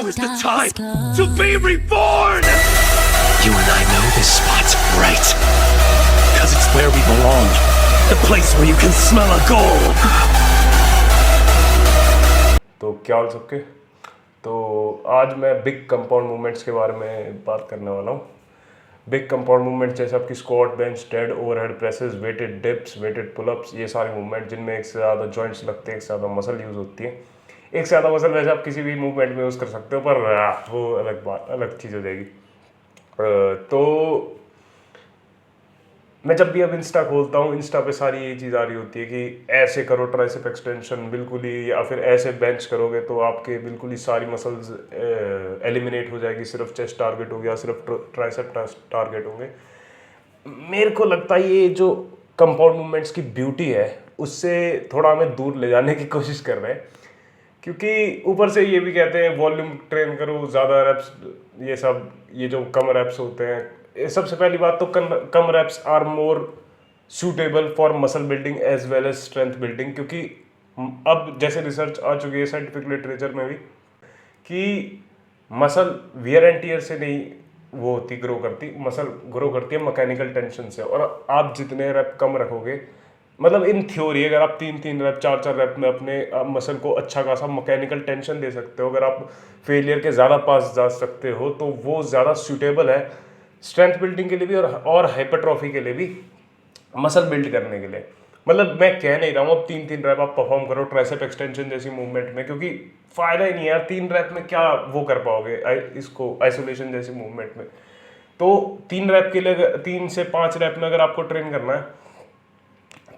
Now is the time to be reborn! You and I know this spot's right. Because it's where we belong. The place where you can smell a goal. तो क्या हो सबके? तो आज मैं big compound movements के बारे में बात करने वाला हूँ। बिग कंपाउंड मूवमेंट जैसे आपकी squat, bench, dead, overhead presses, weighted dips, weighted pullups, ये सारे मूवमेंट जिनमें एक से ज़्यादा जॉइंट्स लगते हैं, एक से ज़्यादा मसल यूज़ होती है। एक से ज़्यादा मसल वैसे आप किसी भी मूवमेंट में यूज़ कर सकते हो, पर वो अलग बात, अलग चीज़ हो जाएगी। तो मैं जब भी अब इंस्टा खोलता हूँ, इंस्टा पे सारी ये चीज़ आ रही होती है कि ऐसे करो ट्राइसेप एक्सटेंशन बिल्कुल ही, या फिर ऐसे बेंच करोगे तो आपके बिल्कुल ही सारी मसल्स एलिमिनेट हो जाएगी, सिर्फ चेस्ट टारगेट हो गया, सिर्फ ट्राइसेप टारगेट होंगे। मेरे को लगता है ये जो कंपाउंड मूवमेंट्स की ब्यूटी है उससे थोड़ा हमें दूर ले जाने की कोशिश कर रहे हैं, क्योंकि ऊपर से ये भी कहते हैं वॉल्यूम ट्रेन करो, ज़्यादा रेप्स, ये सब, ये जो कम रेप्स होते हैं, सबसे पहली बात तो कम reps are more suitable for muscle building as well as strength building. क्योंकि अब जैसे रिसर्च आ चुकी है साइंटिफिक लिटरेचर में भी कि मसल वियर एंड टीयर से नहीं वो होती, ग्रो करती, मसल ग्रो करती है मैकेनिकल टेंशन से। और आप जितने रेप कम रखोगे, मतलब इन थ्योरी अगर आप 3-3 रैप 4-4 रैप में अपने मसल को अच्छा खासा मैकेनिकल टेंशन दे सकते हो, अगर आप फेलियर के ज़्यादा पास जा सकते हो, तो वो ज़्यादा सूटेबल है स्ट्रेंथ बिल्डिंग के लिए भी और हाइपरट्रॉफी के लिए भी, मसल बिल्ड करने के लिए। मतलब मैं कह नहीं रहा हूँ अब 3-3 रैप आप परफॉर्म करो ट्राइसेप एक्सटेंशन जैसी मूवमेंट में, क्योंकि फ़ायदा ही नहीं है यार, 3 रैप में क्या वो कर पाओगे इसको आइसोलेशन जैसी मूवमेंट में। तो 3 रैप के लिए 3 से 5 रैप में अगर आपको ट्रेन करना है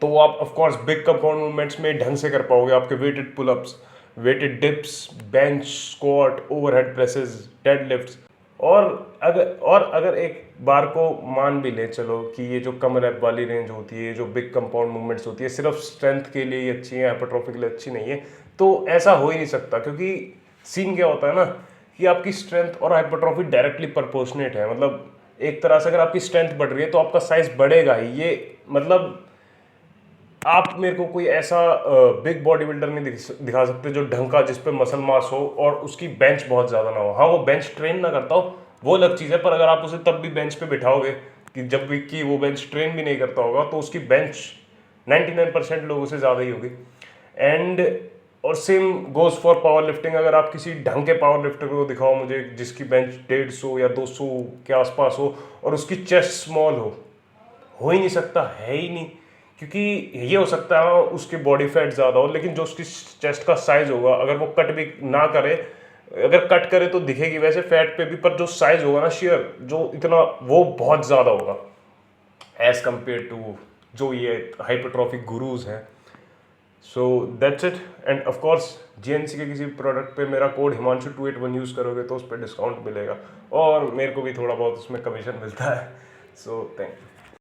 तो आप ऑफकोर्स बिग कंपाउंड मूवमेंट्स में ढंग से कर पाओगे। आपके weighted pullups, weighted dips, bench, squat, overhead presses, dead lifts. और अगर एक बार को मान भी ले चलो कि ये जो कम रैप वाली रेंज होती है, जो बिग कंपाउंड मूवमेंट्स होती है, सिर्फ स्ट्रेंथ के लिए ही अच्छी है, हाइपरट्रॉफी के लिए अच्छी नहीं है, तो ऐसा हो ही नहीं सकता। क्योंकि सीन क्या होता है ना कि आपकी स्ट्रेंथ और हाइपरट्रॉफी डायरेक्टली प्रोपोर्शनेट है। मतलब एक तरह से अगर आपकी स्ट्रेंथ बढ़ रही है तो आपका साइज बढ़ेगा ही। ये मतलब आप मेरे को कोई ऐसा बिग बॉडी बिल्डर नहीं दिखा सकते जो ढंग का, जिस पे मसल मास हो और उसकी बेंच बहुत ज़्यादा ना हो। हाँ, वो बेंच ट्रेन ना करता हो वो अलग चीज़ है, पर अगर आप उसे तब भी बेंच पे बिठाओगे कि जब भी कि वो बेंच ट्रेन भी नहीं करता होगा, तो उसकी बेंच 99% लोगों से ज़्यादा ही होगी। एंड और same goes for power lifting. अगर आप किसी ढंग के पावर लिफ्टर को दिखाओ मुझे जिसकी बेंच 150 या 200 के आसपास हो और उसकी चेस्ट स्मॉल हो ही नहीं सकता, है ही नहीं। क्योंकि ये हो सकता है उसके बॉडी फैट ज़्यादा हो, लेकिन जो उसकी चेस्ट का साइज होगा, अगर वो कट भी ना करे, अगर कट करे तो दिखेगी वैसे फैट पे भी, पर जो साइज होगा ना शेयर, जो इतना, वो बहुत ज़्यादा होगा एज कम्पेयर टू जो ये हाइपरट्रॉफिक गुरुज हैं। So that's it. End of course GNC के किसी प्रोडक्ट पे मेरा कोड हिमांशु 281 यूज़ करोगे तो उस पर डिस्काउंट मिलेगा, और मेरे को भी थोड़ा बहुत उसमें कमीशन मिलता है। So thank you.